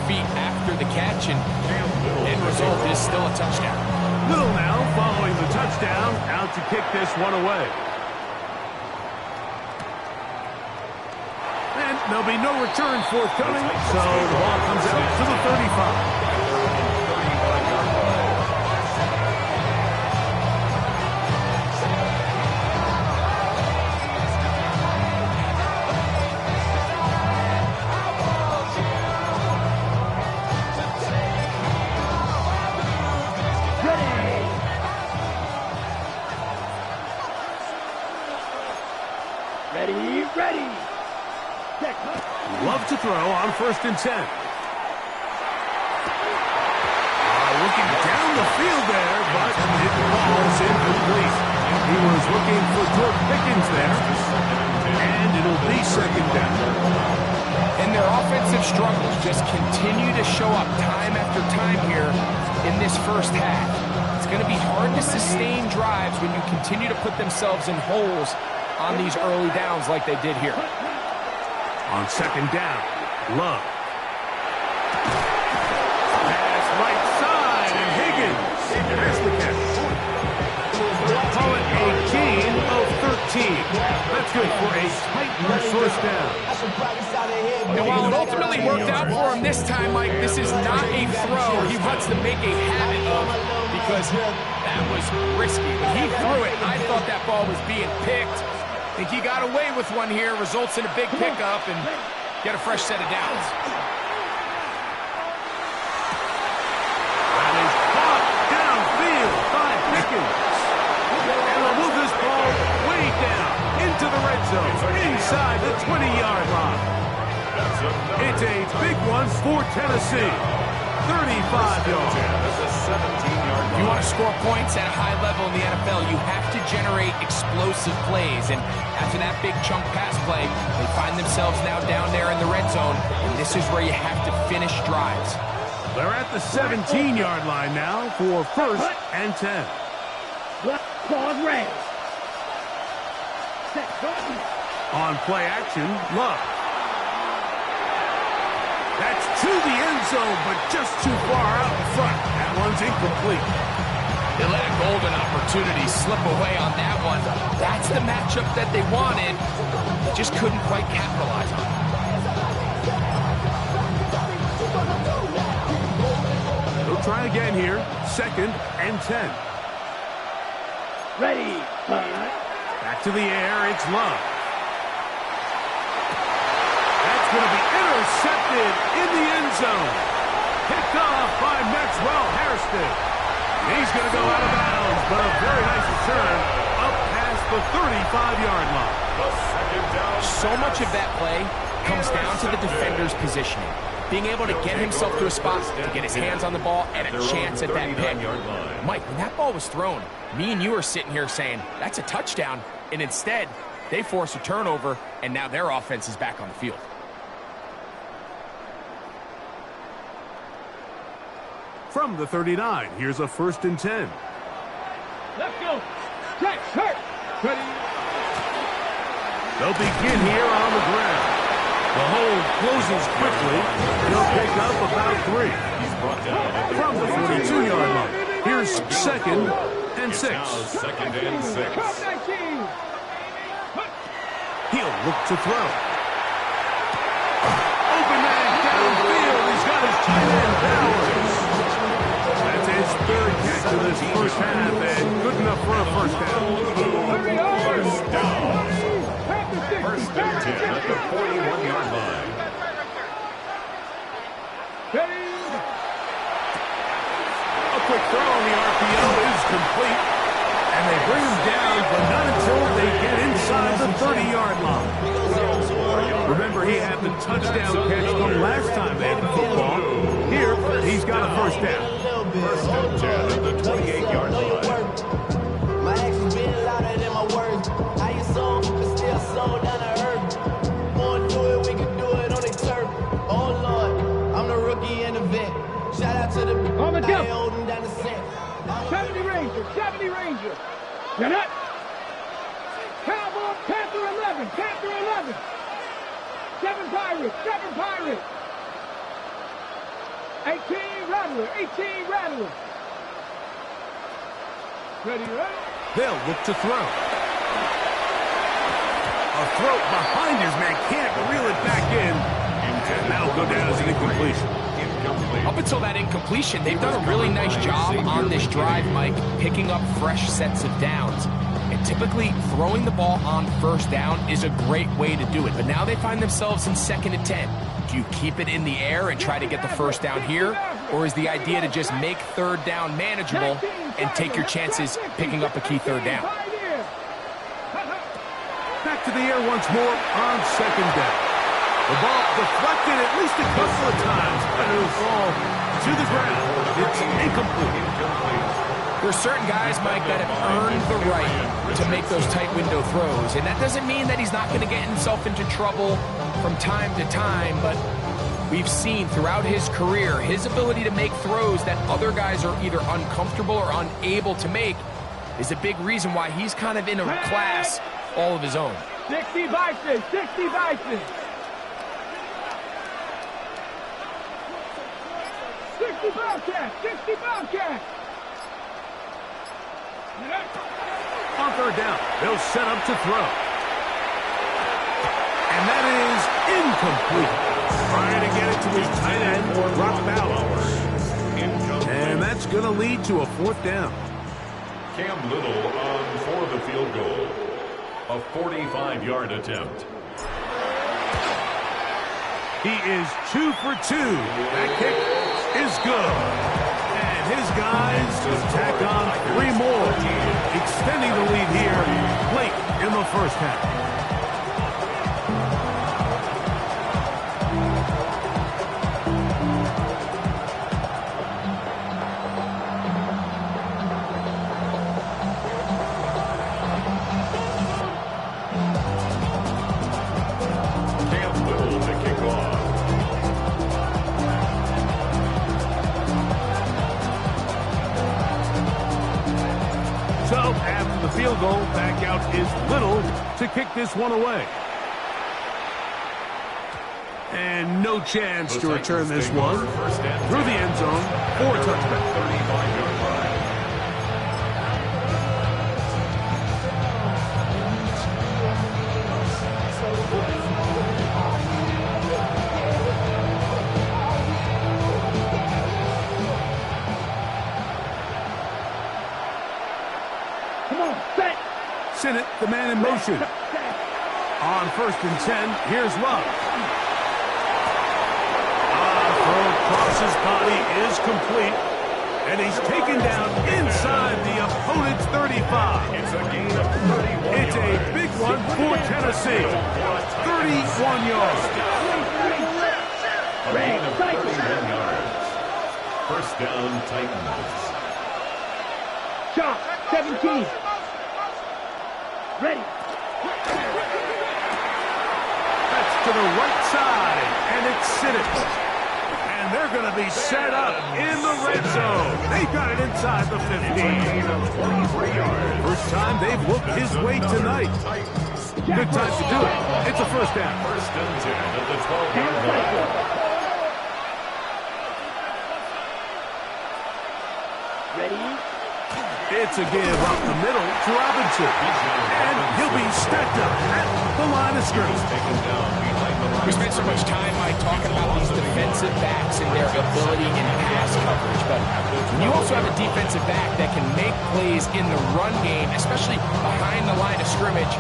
feet after the catch, and end result is still a touchdown. Little now following the touchdown, out to kick this one away. And there'll be no return forthcoming, so the ball comes out to the 35. Ready. Love to throw on 1st and 10. Looking down the field there, but it falls incomplete. He was looking for George Pickens there, and it'll be 2nd down. And their offensive struggles just continue to show up time after time here in this first half. It's going to be hard to sustain drives when you continue to put themselves in holes on these early downs like they did here. On 2nd down, Love. Pass right side, and Higgins. There's the catch. Call it a gain of 13. That's good for a tight first down. And while it ultimately worked out for him this time, Mike, this is not a throw he wants to make a habit of, because that was risky. When he threw it, I thought that ball was being picked. I think he got away with one here, results in a big pickup, and get a fresh set of downs. That is caught downfield by Pickens. And they'll move this ball way down into the red zone, inside the 20-yard line. It's a big one for Tennessee. 35 yards. If you want to score points at a high level in the NFL, you have to generate explosive plays. And after that big chunk pass play, they find themselves now down there in the red zone. And this is where you have to finish drives. They're at the 17-yard line now for 1st and 10. Pause, red. On play action, Love. That's to the end zone, but just too far out in front. That one's incomplete. They let a golden opportunity slip away on that one. That's the matchup that they wanted. They just couldn't quite capitalize on it. They'll try again here. 2nd and 10. Ready. Back to the air. It's Love. That's going to be intercepted in the end zone. Picked off by Maxwell Hairston. He's going to go out of bounds, but a very nice return up past the 35-yard line. So much of that play comes down to the defender's positioning. Being able to get himself to a spot to get his hands on the ball and a chance at that pick. Mike, when that ball was thrown, me and you are sitting here saying, that's a touchdown. And instead, they force a turnover, and now their offense is back on the field. From the 39, here's a 1st and 10. Let's go. Check, hurt. Ready. They'll begin here on the ground. The hold closes quickly. They'll pick up about 3. From the 42-yard line, here's 2nd and 6. 2nd and 6. He'll look to throw. Open man downfield. He's got his tight end Bowers. That's his 3rd catch of this first half, and good enough for a first down. First down. 1st and 10 at the 41-yard line. A quick throw on the RPO is complete. And they bring him down, but not until they get inside the 30-yard line. Remember, he had the touchdown catch the last time they had the football. Here, he's got a first down. 1st and 10 at the 28-yard line. My actions been louder than my words. How you sold, but still sold down to earth. Wanna do it, we can do it on the turf. Oh Lord, I'm the rookie and the vet. Shout out to the I holding down the set. 70 Ranger, 70 Ranger. You're not. Cowboy, Panther 11, Panther 11. 7 Pirates, 7 Pirates. 18 Rattler. 18 Rattler. Ready, ready. They'll look to throw. A throw behind his man, can't reel it back in. And that'll go down as an incompletion. Up until that incompletion, they've done a really nice job on this drive, Mike, picking up fresh sets of downs. And typically, throwing the ball on first down is a great way to do it. But now they find themselves in 2nd and 10. Do you keep it in the air and try to get the first down here? Or is the idea to just make 3rd down manageable and take your chances picking up a key 3rd down? Back to the air once more on 2nd down. The ball deflected at least a couple of times, but it'll fall to the ground. It's incomplete. There's certain guys, Mike, that have earned the right to make those tight window throws. And that doesn't mean that he's not going to get himself into trouble from time to time, but we've seen throughout his career his ability to make throws that other guys are either uncomfortable or unable to make is a big reason why he's kind of in a class all of his own. 60 Bison. 60 Bison. 60 Bobcats. 60 Bobcats. On 3rd down, they'll set up to throw. And that is incomplete. Trying to get it to his tight end, Rock Bowers. And that's going to lead to a 4th down. Cam Little on for the field goal. A 45-yard attempt. He is 2 for 2. That kick is good. And his guys tack on 3 more, extending the lead here late in the first half. Field goal, back out is Little to kick this one away. And no chance to return this one through the end zone for a touchback. Sinnott, the man in motion. On 1st and 10, here's Love. Throw across his body is complete. And he's taken down inside the opponent's 35. It's a gain of 31 It's a big one for Tennessee. 31 yards. A gain of 31 yards. First down, Titans. Shot. 17. Ready. That's to the right side, and it's Sinnott. And they're going to be set up in the red zone. They've got it inside the 15. First time they've looked his way tonight. Good time to do it. It's a first down. First and 10 at the 12-yard line. Ready. It's a give up the middle to Robinson. And he'll be stacked up at the line of scrimmage. We spent so much time, Mike, talking about these defensive backs and their ability in pass coverage. But when you also have a defensive back that can make plays in the run game, especially behind the line of scrimmage,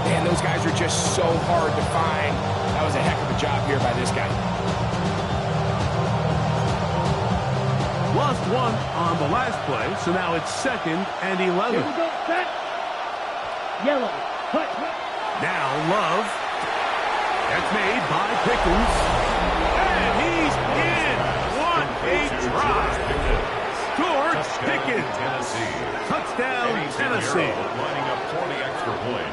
man, those guys are just so hard to find. That was a heck of a job here by this guy. Lost one on the last play, so now it's 2nd and 11. Here we go. Set. Yellow. Cut. Now Love. That's made by Pickens. And he's in. What a drop. George Pickens. Touchdown, Tennessee. Lining up for the extra point.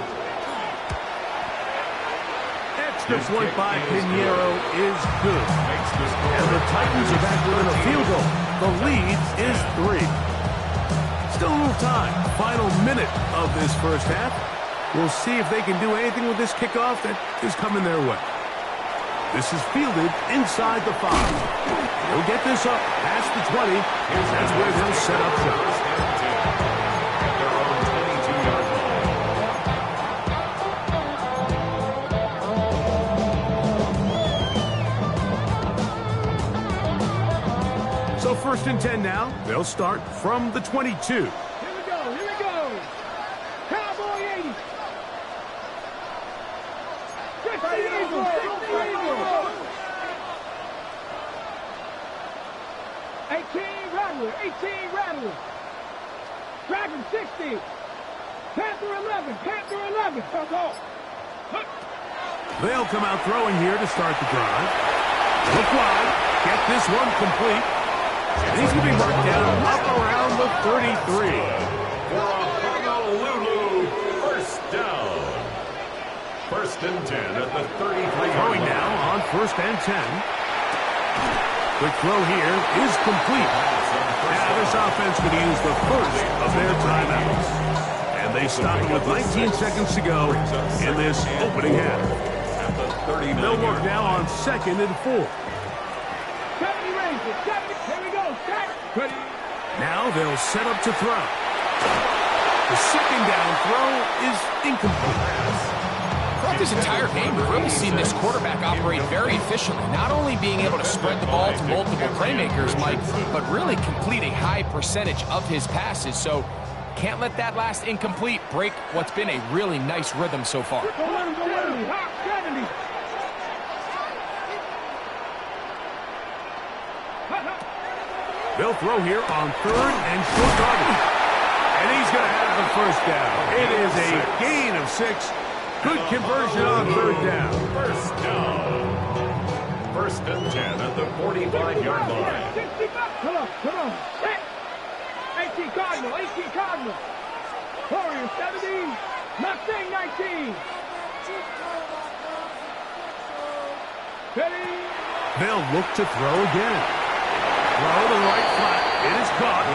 Extra point by Pinheiro is good. And the Titans are back within a field goal. The lead is 3. Still a little time. Final minute of this first half. We'll see if they can do anything with this kickoff that is coming their way. This is fielded inside the 5. He'll get this up past the 20. That's where they'll set up shop. So 1st and 10 now. They'll start from the 22. Here we go. Cowboy 80. 60 Eagles. 18 Rattler. Dragon 60. Panther 11. They'll come out throwing here to start the drive. Look wide. Get this one complete. And he's going to be marked down up around the 33. For Honolulu, first down. 1st and 10 at the 33. Throwing now on 1st and 10. Quick throw here is complete. Now this offense going to use the first of their timeouts. And they stop it with 19 seconds to go in this opening half. They'll work now on 2nd and 4. 70 Rangers. 70. Here we go. Set. Now they'll set up to throw. The 2nd down throw is incomplete. Throughout this entire game, we've really seen this quarterback operate very efficiently, not only being able to spread the ball to multiple playmakers, Mike, but really complete a high percentage of his passes. So can't let that last incomplete break what's been a really nice rhythm so far. Go let him. Hot 70. They'll throw here on 3rd and short yardage. And he's going to have the 1st down. It is a gain of 6. Good conversion on 3rd down. First down. 1st and 10 at the 45-yard line. 60 bucks. Come on. 18 Cardinal. Warriors 70. Mustang 19. Ready. They'll look to throw again. Throw to the right flat. It is caught.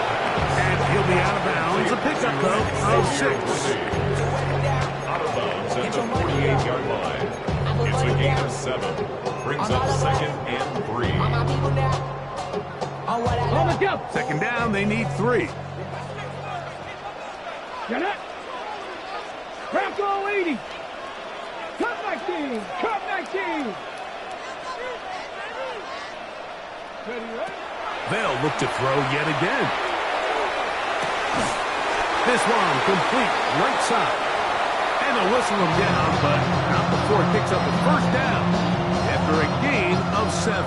And he'll be out of bounds. A pickup, though, of 6. Out of bounds at the 48-yard line. It's a gain of 7. Brings up 2nd and 3. On the jump. 2nd down, they need 3. Get it. Bronco 80. Cut 19. Ready. They'll look to throw yet again. This one complete right side. And they'll whistle him down, but not before it picks up the 1st down after a gain of 7.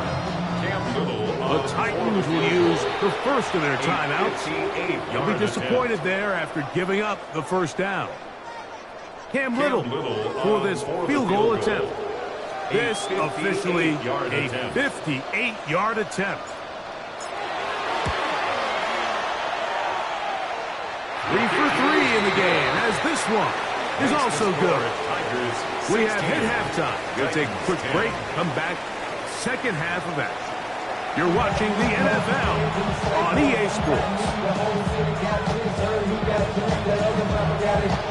The Titans will use the first of their timeouts. They'll be disappointed there after giving up the 1st down. Cam Little for this field goal attempt. This officially a 58-yard attempt. 3 for 3 in the game, as this one is also good. We have hit halftime. We'll take a quick break, come back, 2nd half of action. You're watching the NFL on EA Sports.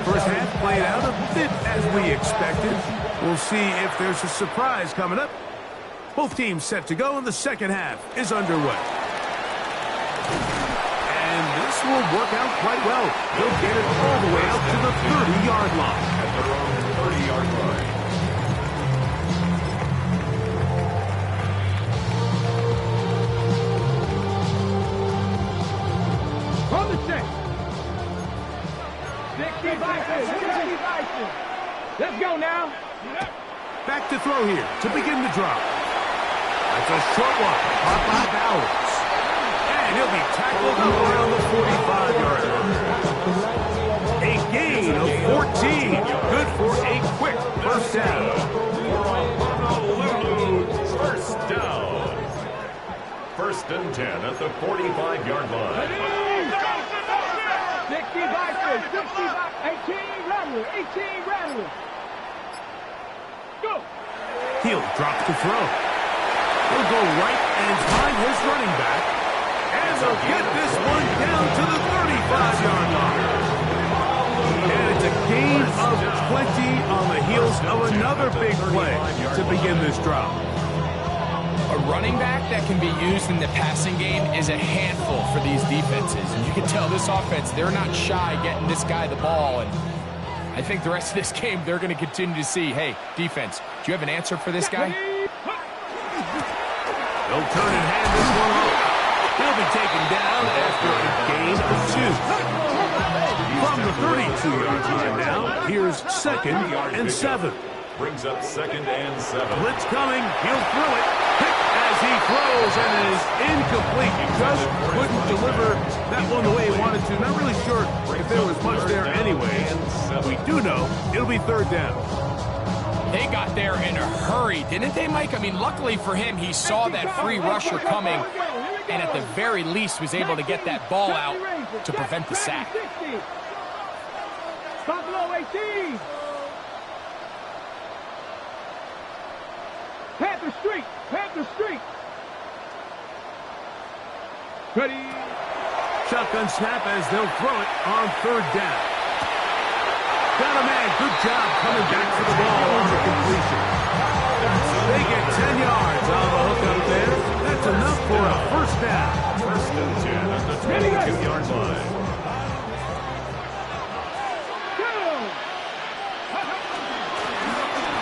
1st half played out a bit as we expected. We'll see if there's a surprise coming up. Both teams set to go, and the 2nd half is underway. And this will work out quite well. They'll get it all the way out to the 30-yard line. At their own 30-yard line. On the 6. 60 Bison. Let's go now. Back to throw here to begin the drop. That's a short one. Caught by Bowers. And he'll be tackled around the 45-yard line. A gain of 14. Good for a quick 1st down. First down. 1st and 10 at the 45-yard line. 60 Bison. 18 Rattler. Go. Hill drops to throw. He'll go right and find his running back. And they'll get this one down to the 35-yard line. And it's a gain of 20 on the heels of another big play to begin this drive. that can be used in the passing game is a handful for these defenses. And you can tell this offense, they're not shy getting this guy the ball. And I think the rest of this game, they're going to continue to see, hey, defense, do you have an answer for this guy? They'll turn and hand this one off. He'll be taken down after a gain of 2. From the 32-yard line now, here's 2nd and 7. Brings up 2nd and 7. Blitz coming. He'll throw it. Picked as he throws, and it is incomplete. He just couldn't deliver that one the way he wanted to. Not really sure if there was much there anyway. And we do know it'll be 3rd down. They got there in a hurry, didn't they, Mike? I mean, luckily for him, he saw that free rusher coming and at the very least was able to get that ball out to prevent the sack. Buffalo 18. Panther Street. Panther Street. Ready. Shotgun snap as they'll throw it on 3rd down. Got a man. Good job coming back to the ball on the completion. They get 10 yards on the hook up there. That's enough for a 1st down. 1st and 10 at the 22-yard line.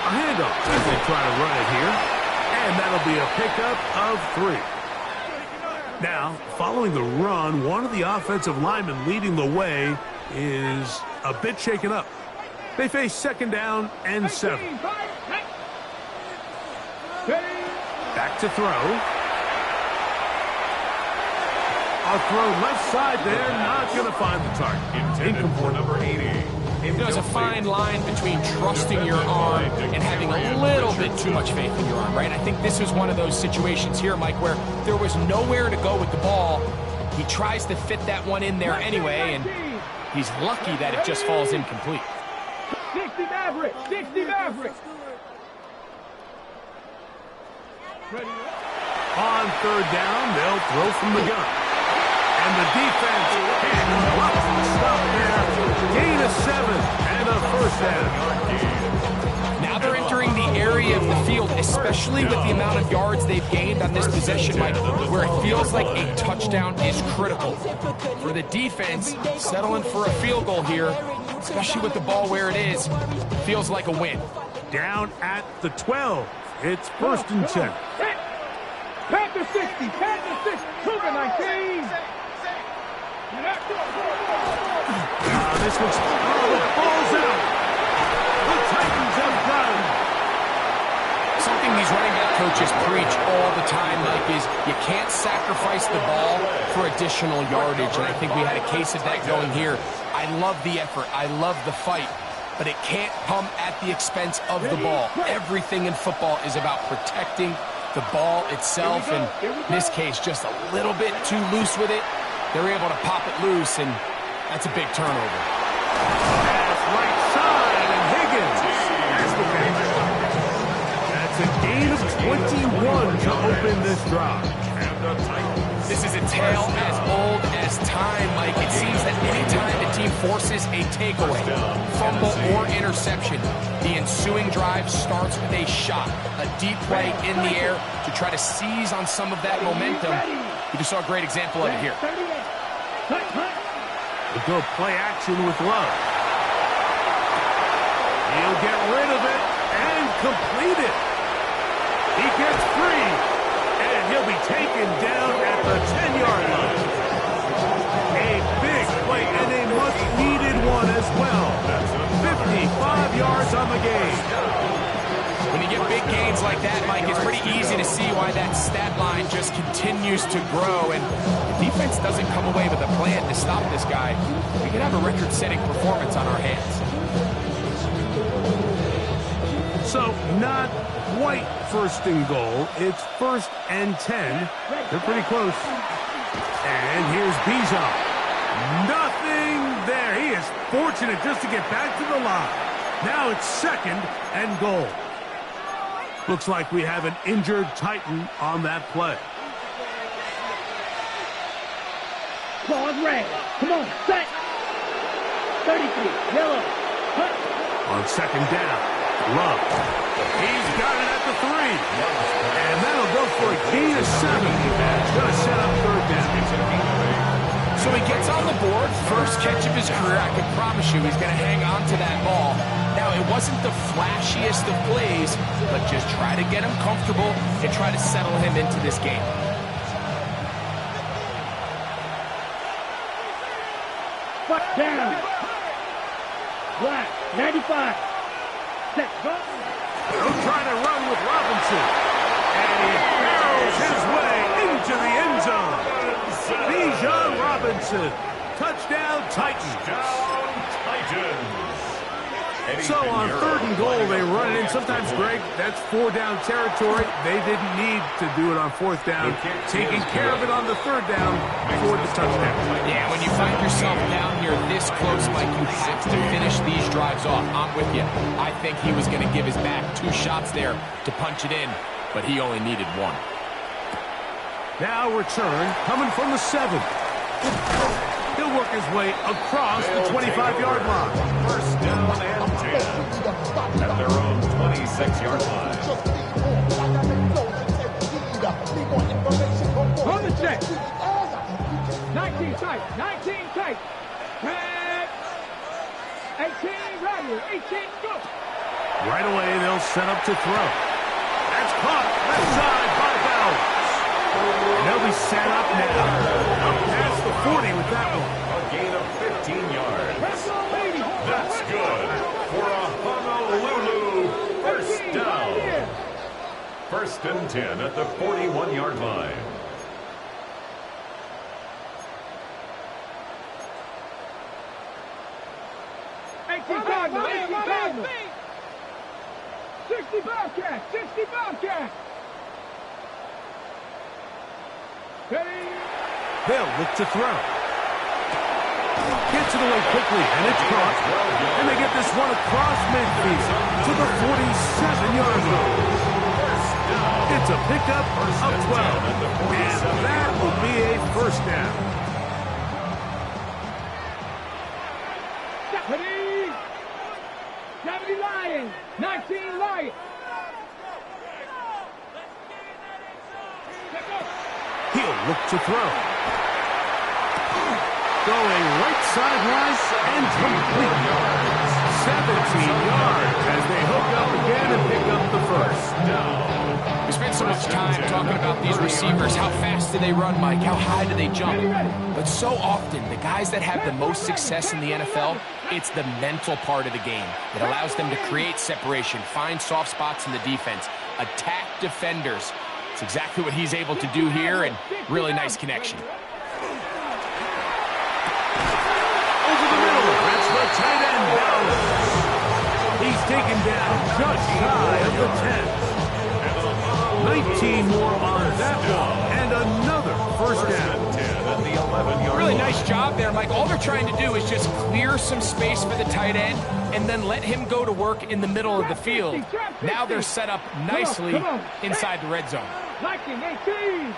A handoff as they try to run it here. And that'll be a pickup of 3. Now, following the run, one of the offensive linemen leading the way is a bit shaken up. They face 2nd down and 7. Back to throw. A throw left side there, not going to find the target. Intended for number 80. There's a fine line between trusting your arm and having a little bit too much faith in your arm, right? I think this was one of those situations here, Mike, where there was nowhere to go with the ball. He tries to fit that one in there anyway, and he's lucky that it just falls incomplete. 60 Maverick. 60 Maverick. On 3rd down, they'll throw from the gun. And the defense can't stop there. Gain of 7 and a 1st down. Now they're entering the area of the field, especially with the amount of yards they've gained on this possession, Mike, where it feels like a touchdown is critical. For the defense, settling for a field goal here, especially with the ball where it is, feels like a win. Down at the 12. It's 1st and 10. Panther 60. Panther 60. Cougar 19. This one's the ball's out. The Titans have got him. Something these running back coaches preach all the time, Mike, is you can't sacrifice the ball for additional yardage, and I think we had a case of that going here. I love the effort. I love the fight, but it can't come at the expense of the ball. Everything in football is about protecting the ball itself, and in this case, just a little bit too loose with it. They're able to pop it loose, and that's a big turnover. Pass right side, and Higgins has the catch. That's a gain of 21 to open this drive. And the Titans. This is a tale as old as time, Mike. It seems that anytime a team forces a takeaway, fumble, or interception, the ensuing drive starts with a shot, a deep play in the air to try to seize on some of that momentum. You just saw a great example of it here. We'll go play action with Love. He'll get rid of it and complete it. He gets free, and he'll be taken down at the 10-yard line. A big play and a much-needed one as well. 55 yards on the game. When you get big gains like that, Mike, it's pretty easy to see why that stat line just continues to grow, and the defense doesn't come away with a plan to stop this guy. We could have a record-setting performance on our hands. So, not quite 1st and goal. It's 1st and 10. They're pretty close. And here's Bijan. Nothing there. He is fortunate just to get back to the line. Now it's 2nd and goal. Looks like we have an injured Titan on that play. Ball is red. Come on, set. 33, yellow. Hut. On 2nd down, Love. He's got it at the 3. And that'll go for a gain of 7. Going to set up third down. So he gets on the board, first catch of his career. I can promise you he's going to hang on to that ball. Now, it wasn't the flashiest of plays, but just try to get him comfortable and try to settle him into this game. Butt down. Black, 95. Set, go. They'll try to run with Robinson. And he barrels his way into the end zone. Bijan Robinson. Touchdown, Titans. So on 3rd and goal, they run it in. Sometimes, Greg, that's 4-down territory. They didn't need to do it on 4th down. Taking care of it on the 3rd down for the touchdown. Yeah, when you find yourself down here this close, Mike, you have to finish these drives off. I'm with you. I think he was going to give his back 2 shots there to punch it in, but he only needed 1. Now return coming from the 7. He'll work his way across the 25-yard line. First down and 10 at their own 26-yard line. On the check. 19 tight. 19 tight. 18 right here. 18 go. Right away, they'll set up to throw. That's caught left side by Bowers. And they'll be set up now. Up past the 40 with that one. A gain of 15 yards. That's good for a Honolulu first down. First and 10 at the 41-yard line. Cardinal, 18 Cardinal. 60 Bobcat, 60 Bobcat. They'll look to throw. Gets it away quickly, and it's caught. And they get this one across midfield to the 47-yard line. It's a pickup of 12, and that will be a first down. Deputy Lions, 19 Lions. He'll look to throw. Going right sideline and complete. 17 yards as they hook up again and pick up the first. We spent so much time talking about these receivers. How fast do they run, Mike? How high do they jump? But so often, the guys that have the most success in the NFL, it's the mental part of the game. It allows them to create separation, find soft spots in the defense, attack defenders. It's exactly what he's able to do here, and really nice connection. Over the middle, that's the tight end Bowers. He's taken down just shy of the 10. 19 more on that one, and another first down. 10 at the 11-yard Really line. nice job there, Mike. All they're trying to do is just clear some space for the tight end and then let him go to work in the middle of the field. Now they're set up nicely inside the red zone. Liking 18.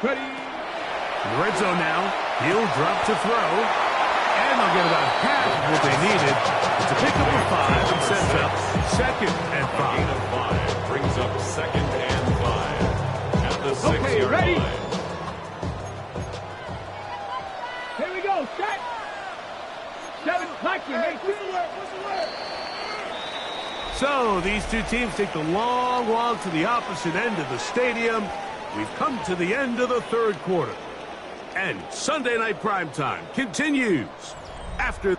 Ready. Red zone now. He'll drop to throw. And they'll get about half of what they needed to pick up a 5 and sets up second and Gain 5. of 5 brings up second and 5 at the 6-yard ready. line. Here we go. Set. 7. Liking 18. So these two teams take the long walk to the opposite end of the stadium. We've come to the end of the third quarter. And Sunday Night Primetime continues after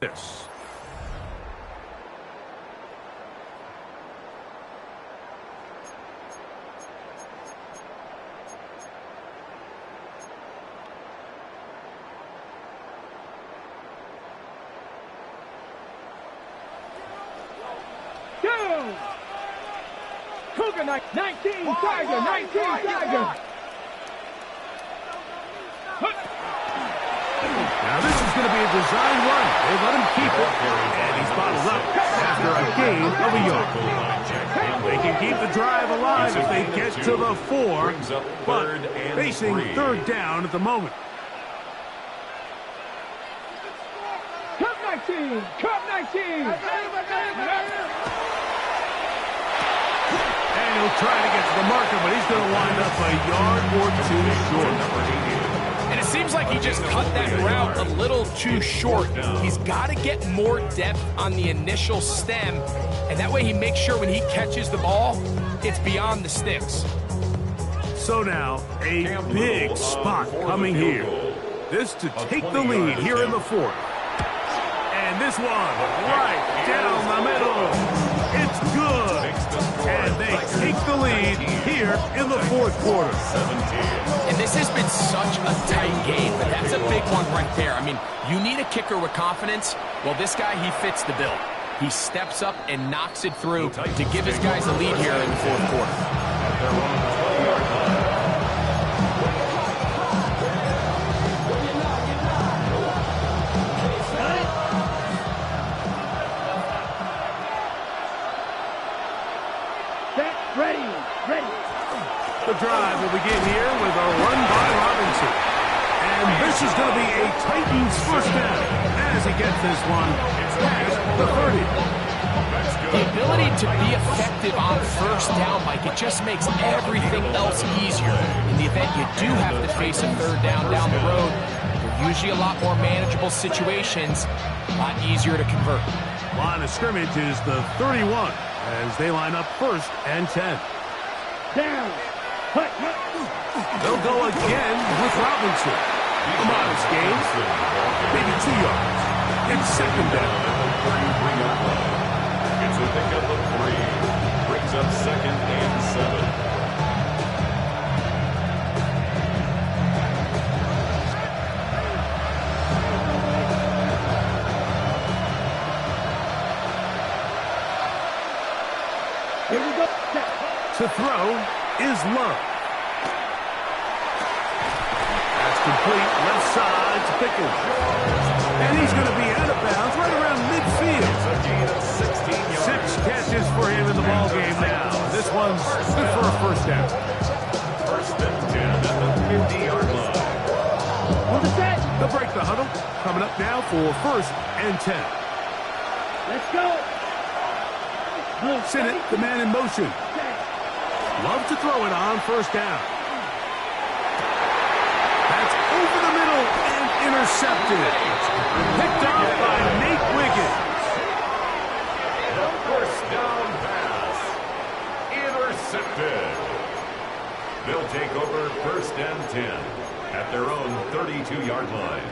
this. go. Cougar 19 Tiger, 19 Tiger. Now this is going to be a design run. They let him keep it, and he's bottled up after a gain of a yard. They can keep the drive alive if they get to the 4, but facing third down at the moment. Cup 19, Cup 19. And he'll try to get to the marker, but he's going to wind up a yard or two short. And it seems like he just cut that route a little too short. He's got to get more depth on the initial stem, and that way he makes sure when he catches the ball, it's beyond the sticks. So now, a big spot coming here. This to take the lead here in the 4th. And this one, right down the middle. It's good. And they take the lead here in the 4th quarter. And this has been such a tight game, but that's a big one right there. I mean, you need a kicker with confidence. Well, this guy, he fits the bill. He steps up and knocks it through to give his guys a lead here in the 4th quarter. The drive will begin here with a run by Robinson. And this is going to be a Titans first down as he gets this one past the 30. The ability to be effective on first down, Mike, it just makes everything else easier. In the event you do have to face a third down the road, they're usually a lot more manageable situations, a lot easier to convert. Line of scrimmage is the 31 as they line up 1st and 10. Down. They'll go again with Robinson. A modest gain, maybe 2 yards. It's 2nd down. It's a pickup of 3. Brings up 2nd and 7. Here we go. To throw is Love. That's complete, left side to Pickens. And he's going to be out of bounds right around midfield. 6 catches for him in the ballgame now. This one's good for a first down. 1st and 10 at the 50-yard line. On the set. They'll break the huddle. Coming up now for 1st and 10. Let's go. Sinnott, the man in motion. Love to throw it on 1st down. That's over the middle and intercepted. Picked off by Nate Wiggins. The first down pass. Intercepted. They'll take over 1st and 10 at their own 32-yard line.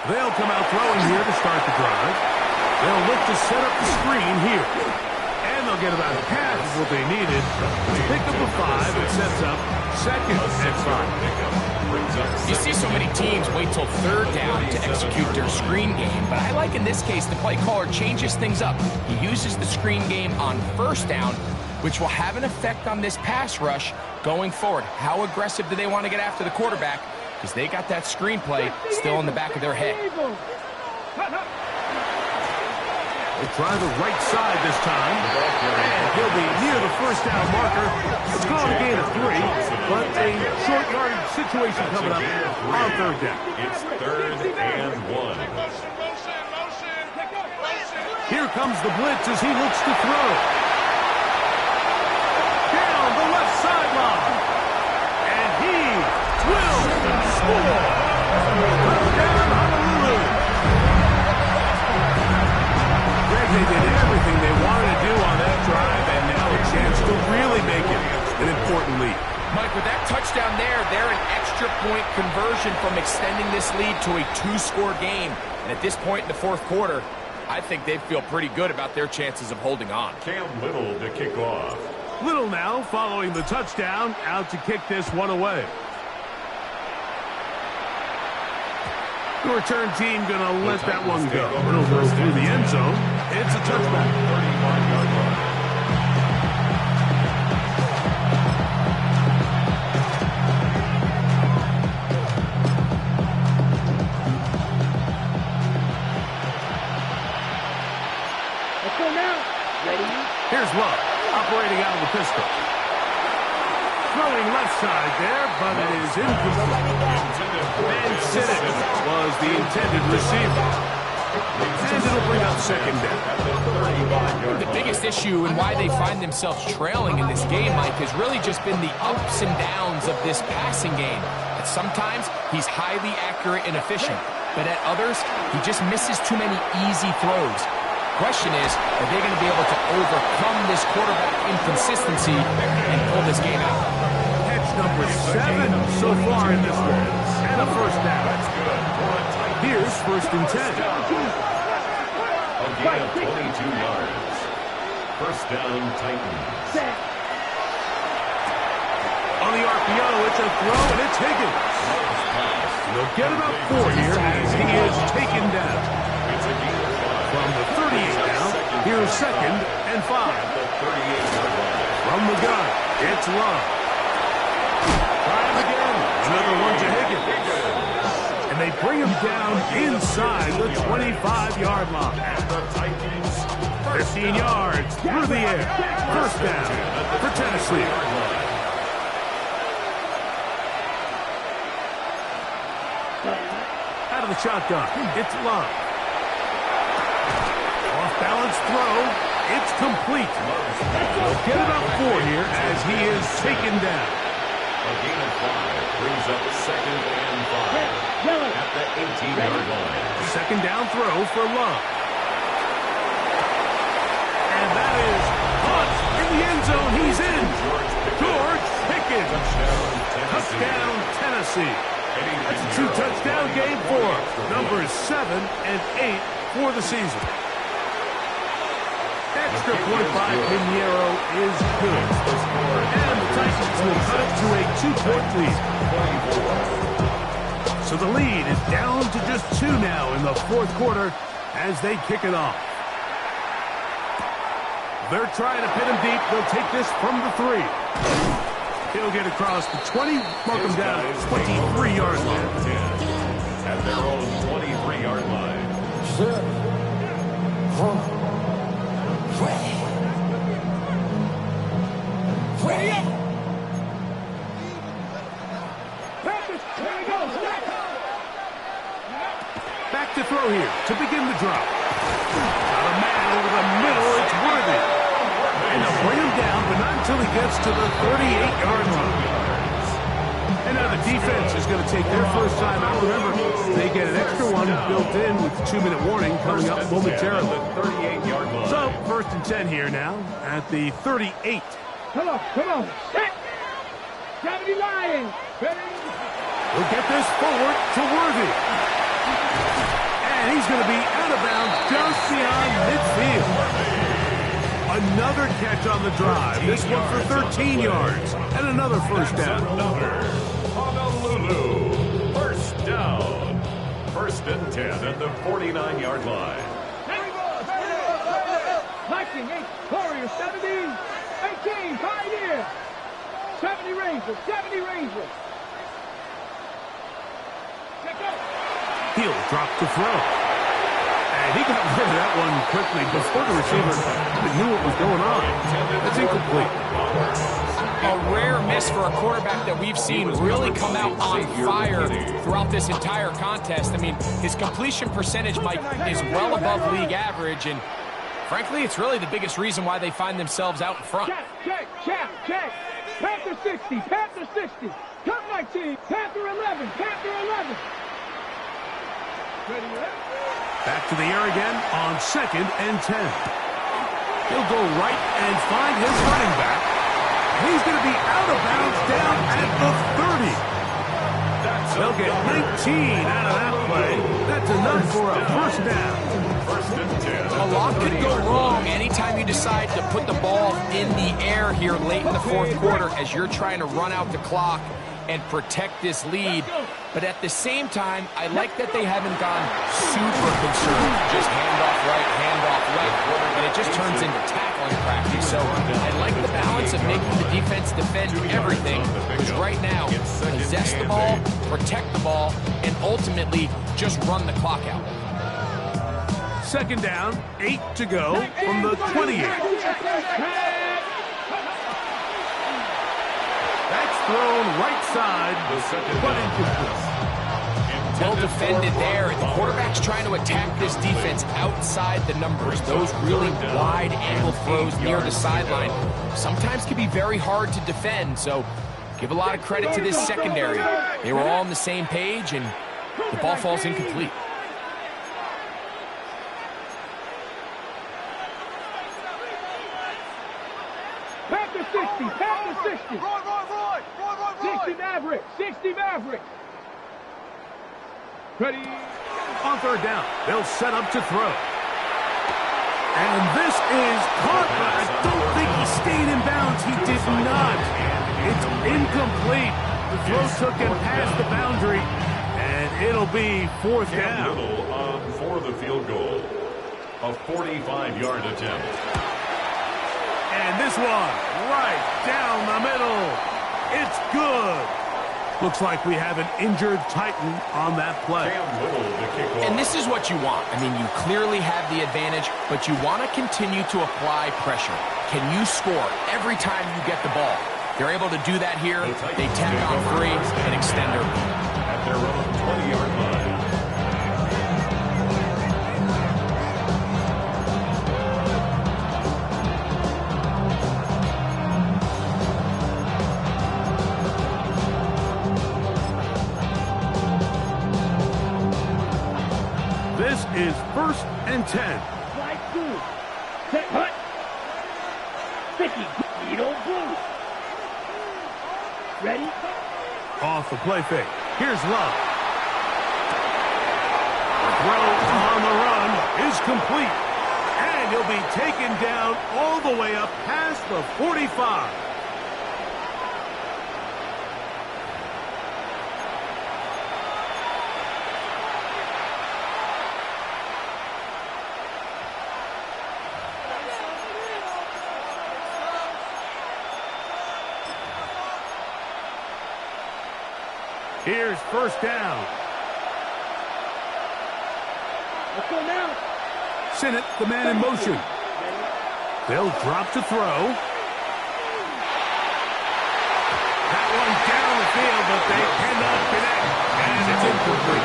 They'll come out throwing here to start the drive. They'll look to set up the screen here. And they'll get about half of what they needed. To pick up a 5, it sets up 2nd and 5. You see so many teams wait till 3rd down to execute their screen game, but I like in this case the play caller changes things up. He uses the screen game on 1st down, which will have an effect on this pass rush going forward. How aggressive do they want to get after the quarterback? Because they got that screenplay still in the back of their head. They'll try the right side this time. And he'll be near the 1st down marker. It's called a gain of 3, but a short yardage situation coming up on 3rd down. It's 3rd and 1. Here comes the blitz as he looks to throw. Down the left sideline. And he will score. Touchdown, Honolulu. Greg, they did everything they wanted to do on that drive, and now a chance to really make it an important lead. Mike, with that touchdown there, they're an extra point conversion from extending this lead to a 2-score game. And at this point in the 4th quarter, I think they feel pretty good about their chances of holding on. Cam Little to kick off. Little now following the touchdown, out to kick this one away. The return team going to let that one go. It'll go through the end zone. It's a touchback. 31-yard line. Let's go now. Ready? Here's Love, operating out of the pistol. Throwing left side there, but it is incomplete. And Sinnott was the intended receiver. And it'll bring up second down. The biggest issue and why they find themselves trailing in this game, Mike, has really just been the ups and downs of this passing game. At sometimes, he's highly accurate and efficient, but at others, he just misses too many easy throws. Question is, are they going to be able to overcome this quarterback inconsistency and pull this game out? Catch number 7 so far in this one. And a first down. That's good. Here's 1st and 10. A gain of 22 yards. First down, Titans. On the RPO, it's a throw, and it's Higgins. They'll get about 4 here as he is taken down. It's a gain of 5. From the 38 now, here's 2nd and 5. At the 38-yard line. From the gun, it's Love. Try him again. Another one to Higgins. And they bring him down inside the 25-yard line. And the Titans 15 yards through the air. First down for Tennessee. Out of the shotgun, it's Love. Off-balance throw. It's complete. They'll get about 4 here as he is taken down. A gain of 5 brings up 2nd and 5 at the 18-yard line. Second down throw for Love. And that is caught in the end zone. He's in. George Pickens. Touchdown, Tennessee. That's a 2-touchdown game for numbers 7 and 8 for the season. Extra point by Pinheiro is good. And the Titans will cut it to a 2-point lead. So the lead is down to just 2 now in the 4th quarter as they kick it off. They're trying to pin him deep. They'll take this from the 3. He'll get across the 20, mark him down at 23-yard line. At their own 23-yard line. Ready up. Practice. Here we go. Back to throw here to begin the drop. Got a man over the middle. It's Worthy. And they'll bring him down, but not until he gets to the 38-yard line. And now the defense is going to take their first time out. Remember, they get an extra one built in with 2-minute warning coming up momentarily. The 38-yard line. So, 1st and 10 here now at the 38. Come on. Set. 70 Lions. Ready? We'll get this forward to Worthy. And he's going to be out of bounds just beyond midfield. Another catch on the drive. This one for 13 yards. And another first down. Honolulu. First down. 1st and 10 at the 49-yard line. Viking 8. Warriors 70. 18. Pioneer. 70 Rangers. 70 Rangers. Check out. He'll drop to throw. And he got rid of that one quickly before the receiver knew what was going on. It's incomplete. A rare miss for a quarterback that we've seen really come out on fire throughout this entire contest. I mean, his completion percentage, Mike, is well above league average, and frankly, it's really the biggest reason why they find themselves out in front. Check. Panther 60. Panther 60. Cup 19. Panther 11. Panther 11. Ready, ready? Back to the air again on 2nd and 10. He'll go right and find his running back. He's going to be out of bounds down at the 30. That's They'll get 19 out of that play. That's enough for a first down. First and 10. A lot could go wrong anytime you decide to put the ball in the air here late in the fourth quarter as you're trying to run out the clock and protect this lead. But at the same time, I like that they haven't gone super concerned. Just handoff right, and it just turns into tackling practice. So I like the balance of making the defense defend everything, because right now, possess the ball, protect the ball, and ultimately just run the clock out. Second down, 8 to go from the 28. That's thrown right side, but incomplete. Well defended there. The quarterback's trying to attack this defense outside the numbers. Those really wide angle throws near the sideline sometimes can be very hard to defend. So give a lot of credit to this secondary. They were all on the same page, and the ball falls incomplete. Pack the 60, pack the 60. 60 Mavericks, 60 Mavericks. Ready? On third down, they'll set up to throw. And this is caught, but I don't think he stayed in bounds. He did not. It's incomplete. The throw took him past the boundary, and it'll be fourth down. Little for the field goal. A 45-yard attempt. And this one, right down the middle. It's good. Looks like we have an injured Titan on that play. And this is what you want. I mean, you clearly have the advantage, but you want to continue to apply pressure. Can you score every time you get the ball? They're able to do that here. They tack on 3 and extend their lead. At their own 20-yard line. This is first and 10. Slide through. Set hut. Sticky. You don't blue. Ready? Off the play fake. Here's Love. The throw on the run is complete. And he'll be taken down all the way up past the 45. Here's first down. Let's go now. Sinnott, the man in motion. They'll drop to throw. That one down the field, but they cannot connect. And it's incomplete.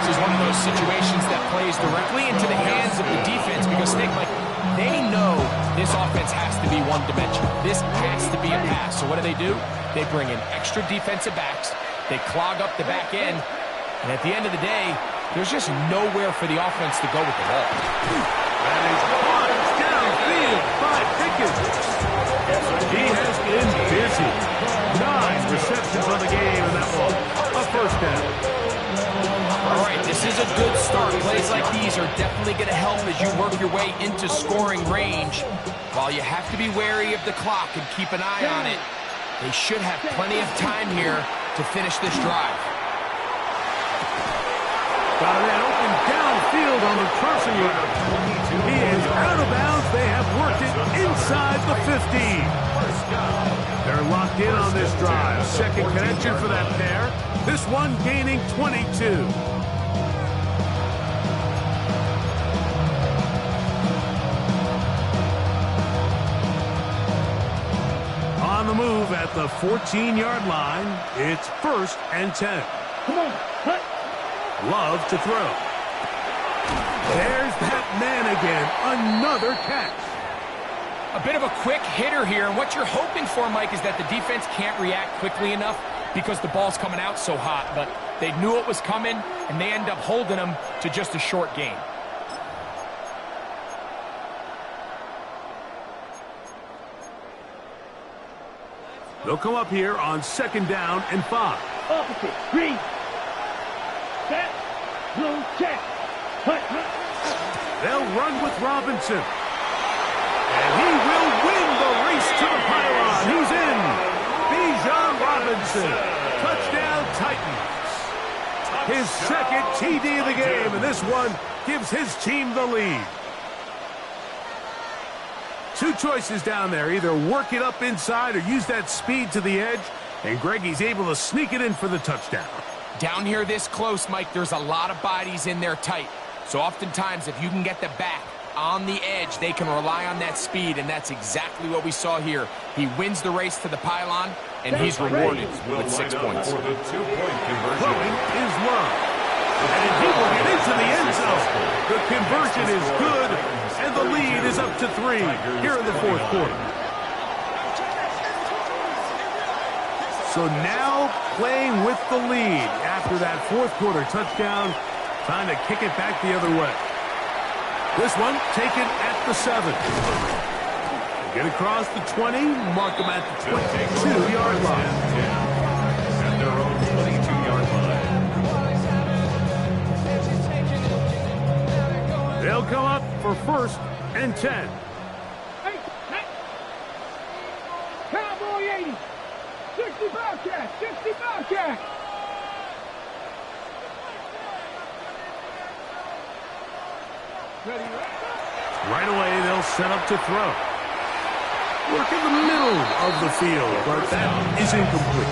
This is one of those situations that plays directly into the hands of the defense, because they know this offense has to be one-dimensional. This has to be a pass. So what do? They bring in extra defensive backs. They clog up the back end, and at the end of the day, there's just nowhere for the offense to go with the ball. That is caught downfield by Pickens. He has been busy. 9 receptions on the game, and that one, a first down. All right, this is a good start. Plays like these are definitely going to help as you work your way into scoring range. While you have to be wary of the clock and keep an eye on it, they should have plenty of time here to finish this drive. Got a man open downfield on the crossing route. He is out of bounds. They have worked it inside the 15. They're locked in on this drive. Second connection for that pair. This one gaining 22. On the move at the 14-yard line, it's first and 10. Come on, hut. Love to throw. There's that man again. Another catch. A bit of a quick hitter here, and what you're hoping for, Mike, is that the defense can't react quickly enough because the ball's coming out so hot, but they knew it was coming, and they end up holding them to just a short gain. They'll come up here on second down and 5. Opposite. Green. Blue check. Hut. They'll run with Robinson. And he will win the race to the pylon. He's in. Bijan Robinson. Touchdown Titans. His second TD of the game, and this one gives his team the lead. Two choices down there. Either work it up inside or use that speed to the edge. And Greggy's able to sneak it in for the touchdown. Down here this close, Mike, there's a lot of bodies in there tight. So oftentimes, if you can get the back on the edge, they can rely on that speed, and that's exactly what we saw here. He wins the race to the pylon, and he's rewarded with 6 points. For the 2-point conversion. Throwing is Love. And he will get into the end zone. The conversion is good, and the lead is up to 3 here in the fourth quarter. So now playing with the lead after that fourth quarter touchdown, trying to kick it back the other way. This one taken at the 7. Get across the 20, mark them at the 22-yard line. At their own 22-yard line. They'll come up for 1st and 10. Cowboy 80. 60 Bobcat. 60 Bobcat. Right away, they'll set up to throw. Work in the middle of the field, but that is incomplete.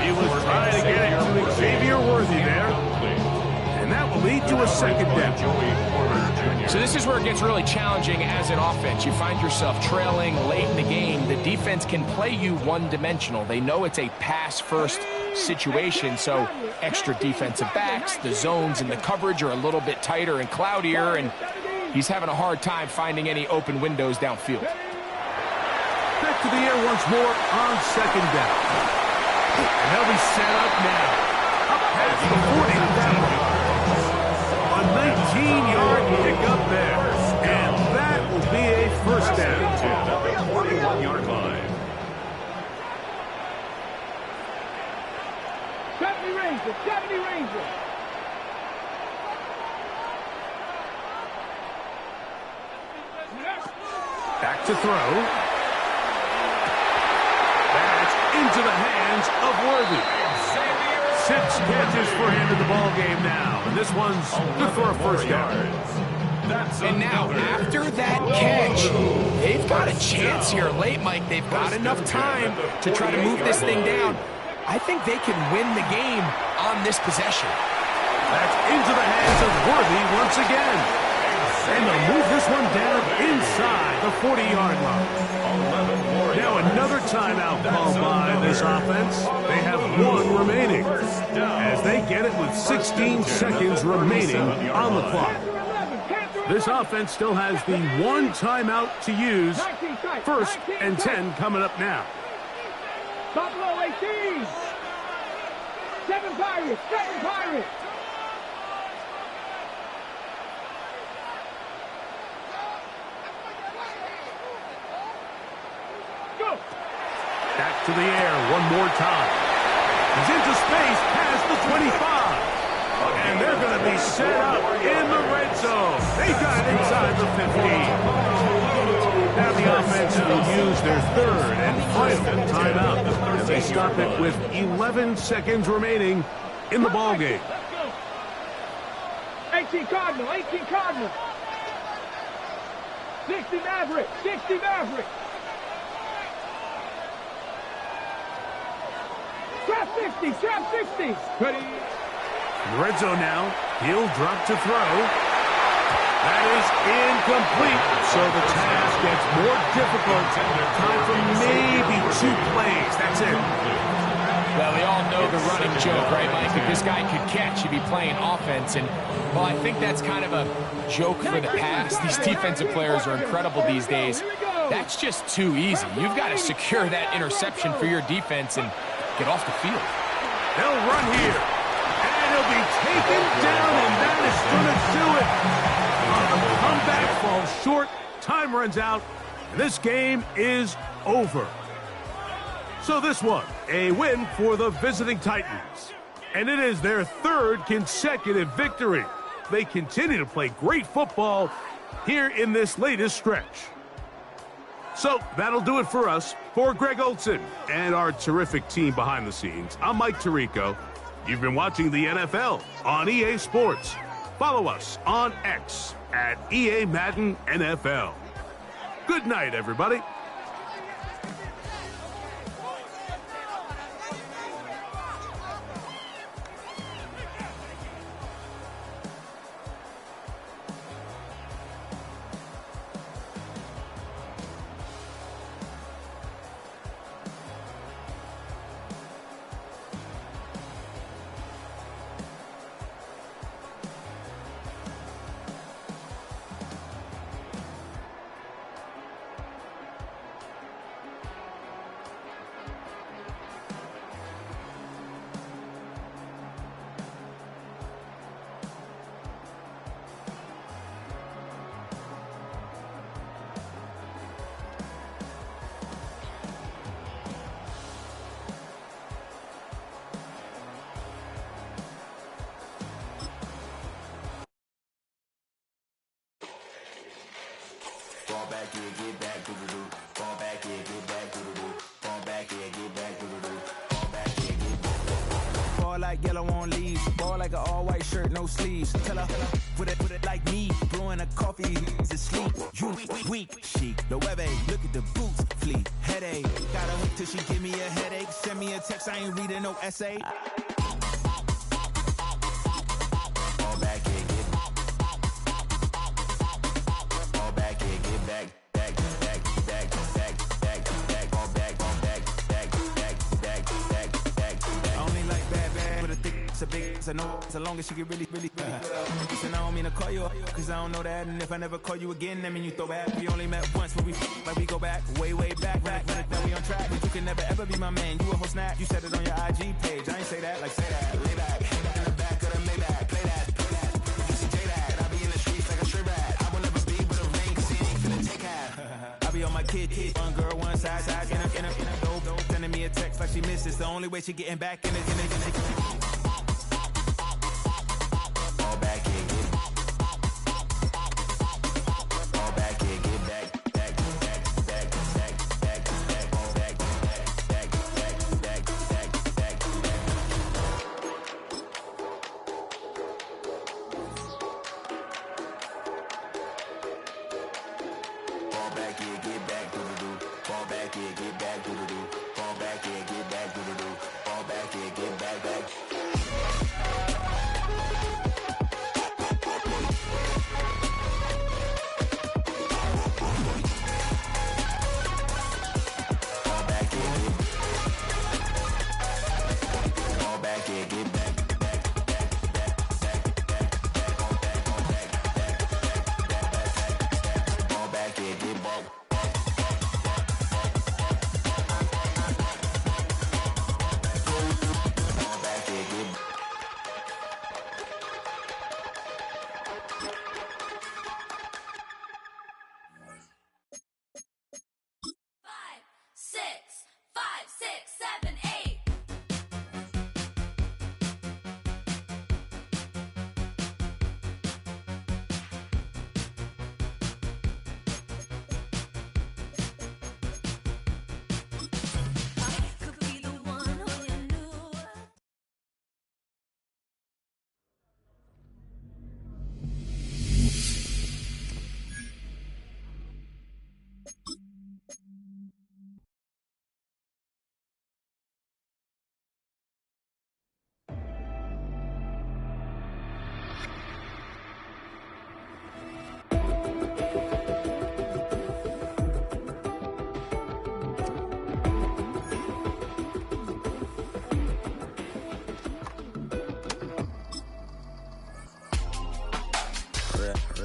He was trying to get it to Xavier Worthy there. And that will lead to a second down. So this is where it gets really challenging as an offense. You find yourself trailing late in the game. The defense can play you one-dimensional. They know it's a pass-first situation, so extra defensive backs, the zones and the coverage are a little bit tighter and cloudier, and he's having a hard time finding any open windows downfield. Back to the air once more on second down. And they'll be set up now. Up past the 40. A 19-yard pickup there. And that will be a first down. At the 41-yard line. 70 Rangers. 70 Rangers. Back to throw. That's into the hands of Worthy. 6 catches for him in the ball game now. And this one's good for a first down. And now, after that catch, they've got a chance here late, Mike. They've got enough time to try to move this thing down. I think they can win the game on this possession. That's into the hands of Worthy once again. And they'll move this one down inside the 40-yard line. Now another timeout called by this offense. They have 1 remaining as they get it with 16 seconds remaining on the clock. This offense still has the 1 timeout to use. 1st and 10 coming up now. Buffalo 18. 7 Pirates. 7 Pirates. Back to the air one more time. He's into space past the 25. And they're going to be set up in the red zone. They got it inside the 15. Now the offense will use their 3rd and final timeout as they stop it with 11 seconds remaining in the ball game. 18 Cardinal. 18 Cardinal. 60 Maverick. 60 Maverick. Trap 60, trap 60. Ready. Red zone now. He'll drop to throw. That is incomplete. So the task gets more difficult. Time for maybe 2 plays. That's it. Well, we all know the running joke, right, Mike? If this guy could catch, he'd be playing offense. And, well, I think that's kind of a joke for the past. These defensive players are incredible these days. That's just too easy. You've got to secure that interception for your defense and get off the field. They'll run here. And he'll be taken down, and that is going to do it. The comeback falls short. Time runs out. And this game is over. So this one, a win for the visiting Titans. And it is their third consecutive victory. They continue to play great football here in this latest stretch. So that'll do it for us. For Greg Olson and our terrific team behind the scenes, I'm Mike Tirico. You've been watching the NFL on EA Sports. Follow us on X at EA Madden NFL. Good night, everybody. Fall back, yeah, get back, doo-doo-doo. Fall back, yeah, get back, doo-doo-doo. Fall back, yeah, get back, doo-doo-doo. Fall back, yeah, get back. Fall like yellow on leaves. Fall like an all-white shirt, no sleeves. Tell her, put it like me. Blowing a coffee to sleep. You weak, chic. The webby, look at the boots, fleet. Headache, got a hook till she give me a headache. Send me a text, I ain't reading no essay. Fall back, yeah, get back. Fall back, yeah, get back. A big, I know as long as she get really and I don't mean to call you up, cause I don't know that. And if I never call you again, that mean you throw back. We only met once, but we go back, way back. Run it, now we on track. You can never ever be my man. You a whole snap. You said it on your IG page. I ain't say that, like say that. Lay back, in the back of the Maybach. Play that. You see J that. I be in the streets like a strip rat. I will never be with a ring, cause he ain't finna take half. I be on my kid, one girl, one side, in a dope, sending me a text like she misses. The only way she getting back in it.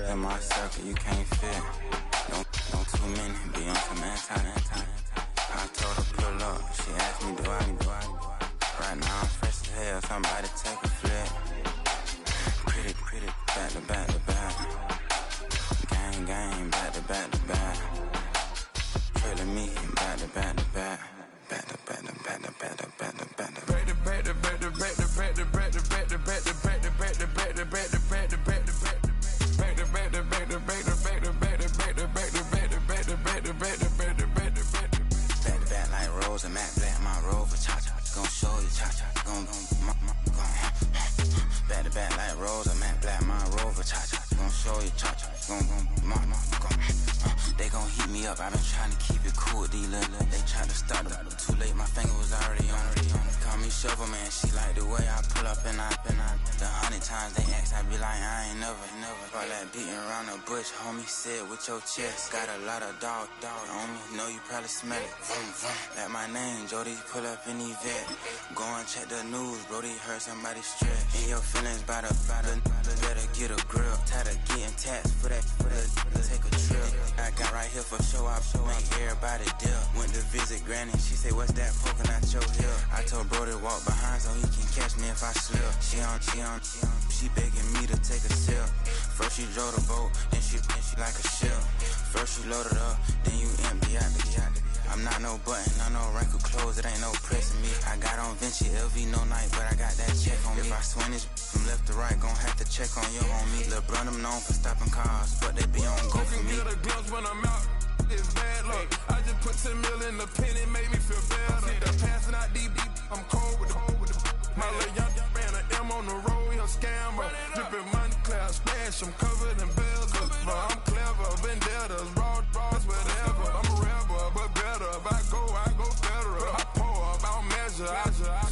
In my circle, you can't fit. Don't too many, be on some anti. I told her pull up, she asked me do I. Right now I'm fresh as hell, somebody take a flip. Pretty, back to back. Gang, back to back. Pretty me, back to back. Back to back. with cha-cha. They gon' heat me up, I been trying to keep it cool with these little. They tried to start up, too late, my finger was already on it. Call me Shovel Man, she like the way I pull up and I. The 100 times they ask, I be like, I ain't never. All that beating around the bush, homie, say it with your chest. Got a lot of dog on me, know you probably smell it. Like my name, Jody, pull up in the vet. Go and check the news, Brody heard somebody stress. In your feelings by the better get a grill. Tired of getting taxed for that, take a trip. I got right here for show, I make everybody deal. Went to visit Granny, she say, what's that poking out your heel? I told bro to walk behind so he can catch me if I slip. She begging me to take a sip. First she drove the boat, then she like a ship. First you load it up, then you empty out the I'm not no button, I no wrinkled clothes, it ain't no pressing me. I got on Vinci, LV, no night, but I got that check on me. If I swing this from left to right, gon' have to check on your homie. Lil' Brun, I'm known for stopping cars, but they be on go for me. Get a gloves when I'm out, it's bad luck. I just put 10 mil in the pen, it made me feel better. The passing out deep, I'm cold with the My little young ran an M on the road, he a scammer. Drippin' money, cloud splash, I'm covered in bells. But I'm clever, vendettas, raw, whatever. I'm a rebel, but better. If I go better. I pour up, I don't measure.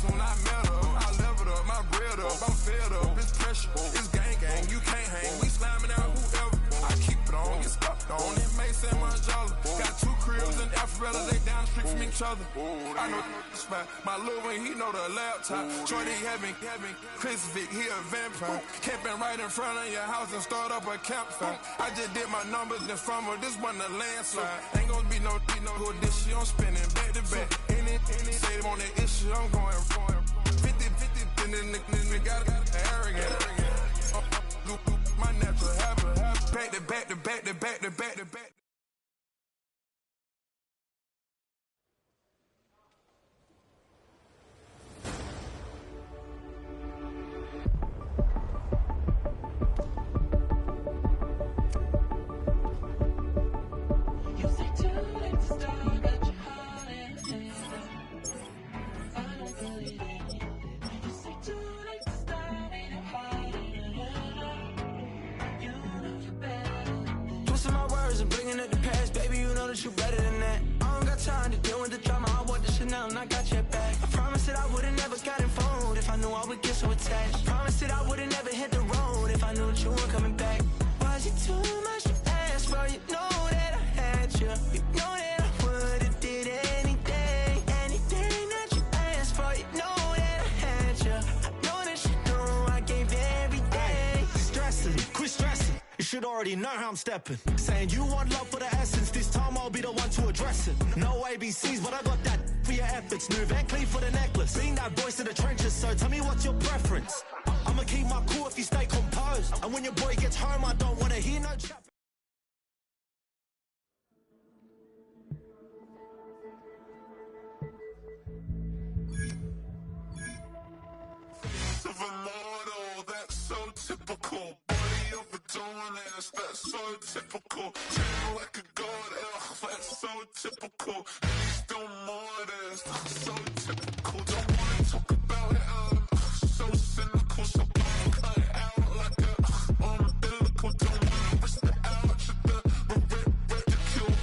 Soon I met her, I leveled up, my bread up. I'm fed up, it's pressure, it's gang, you can't hang. We slamming out whoever. I keep it on, get stuck on. It may say Manjala. Got 2 cribs in Alpharetta, they down the street from each other. I know the spot. My little one, he know the laptop. Shorty having Chris Vick, he a vampire. Camping right in front of your house and start up a campfire. I just did my numbers in front of this one a landslide. Ain't gonna be no good this shit, I'm spinning back to back. Any say they want that issue, I'm going 50, and then the got arrogant. My natural habit. Back to back. You better than that. I don't got time to deal with the drama. I want the Chanel and I got your back. I promised that I would've never gotten phone if I knew I would get so attached. I promised that I would've never hit the road if I knew that you weren't coming back. Was it too much to ask for? You know that I had you. You know that I would've did anything that you asked for. You know that I had you. I know that you know I gave everything. Stressing, quit stressing. You should already know how I'm stepping. Saying you want love for the essence. This time I'll be the one to address it. No ABCs, but I got that for your efforts. New Van Cleef for the necklace. Being that voice in the trenches, so tell me what's your preference. I'ma keep my cool if you stay composed. And when your boy gets home, I don't wanna hear no chat. Of a model, that's so typical. Body of Adonis, that's so typical. Chain like a god, that's so typical. And he's still modest, so typical. Don't wanna talk about it, so cynical. So don't cut it out like a umbilical. Don't wanna risk it out, should the ridicule.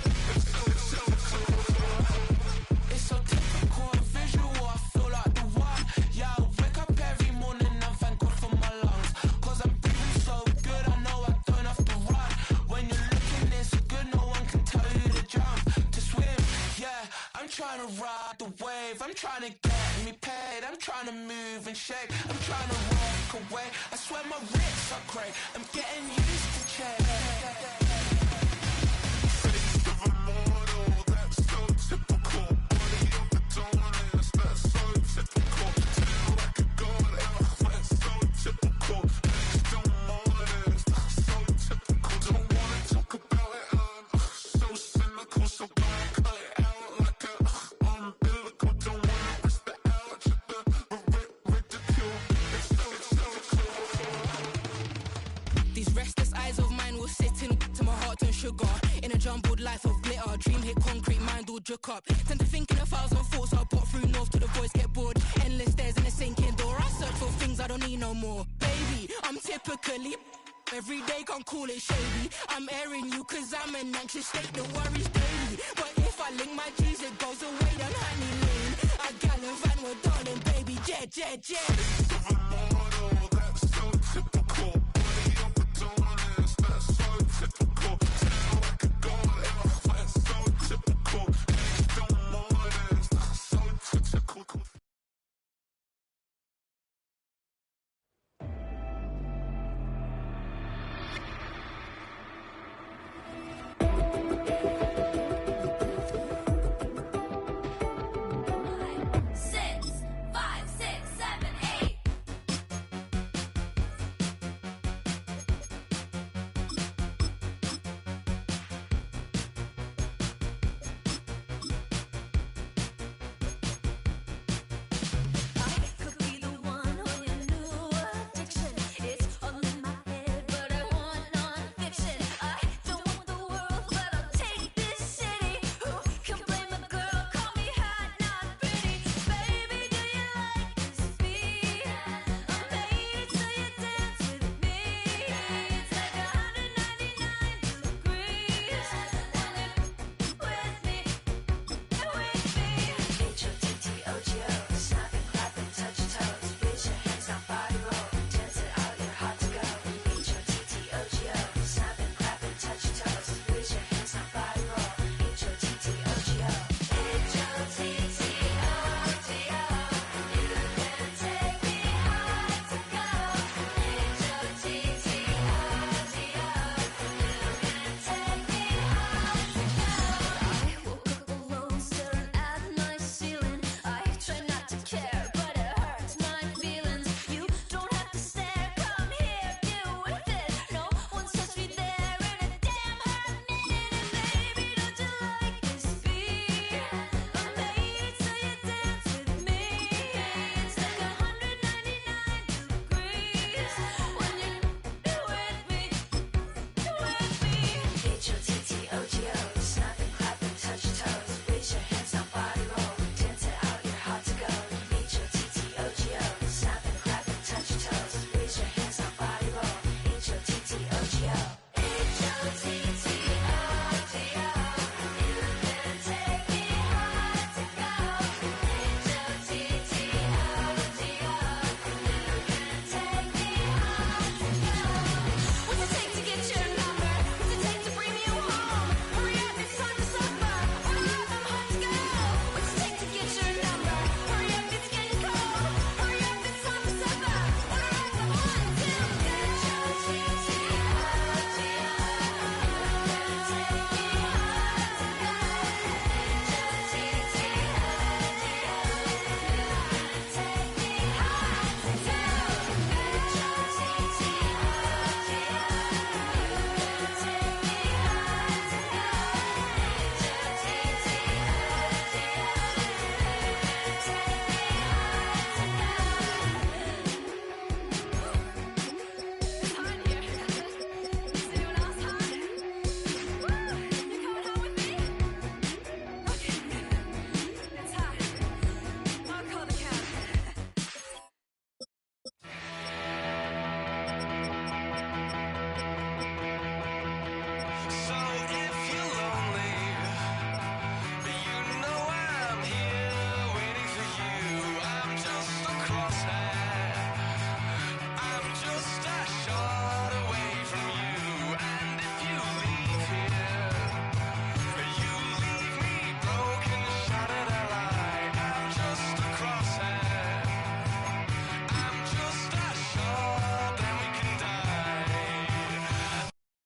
It's so typical and visual, I feel like the one. Yeah, I wake up every morning and thank God for my lungs. Cause I'm breathing so good, I know I don't have to run. When you're looking this good, no one can tell you to jump, to swim. Yeah, I'm trying to ride the wave, I'm trying to get me paid, I'm trying to move and shake, I'm trying to walk away. I swear my wrists are great, I'm getting used to change. Face of a model, that's so typical. Body of Adonis, that's so typical. Chain like a god, that's so typical. And he's still modest, so typical. Don't wanna talk about it, so cynical. So don't cut it out like a umbilical. Don't wanna risk it out, should the ridicule. These restless eyes of mine will sit in to my heart and sugar. In a jumbled life of glitter, dream hit concrete, mind all jerk up. Tend to think in 1,000 thoughts, I'll pop through north till the voice get bored. Endless stairs in a sinking door, I search for things I don't need no more. Baby, I'm typically every day, can't call it shady. I'm airing you cause I'm an anxious state, the worries daily. But if I link my G's, it goes away down Honey Lane. I gallivant with darling, baby, jet, jet, jet.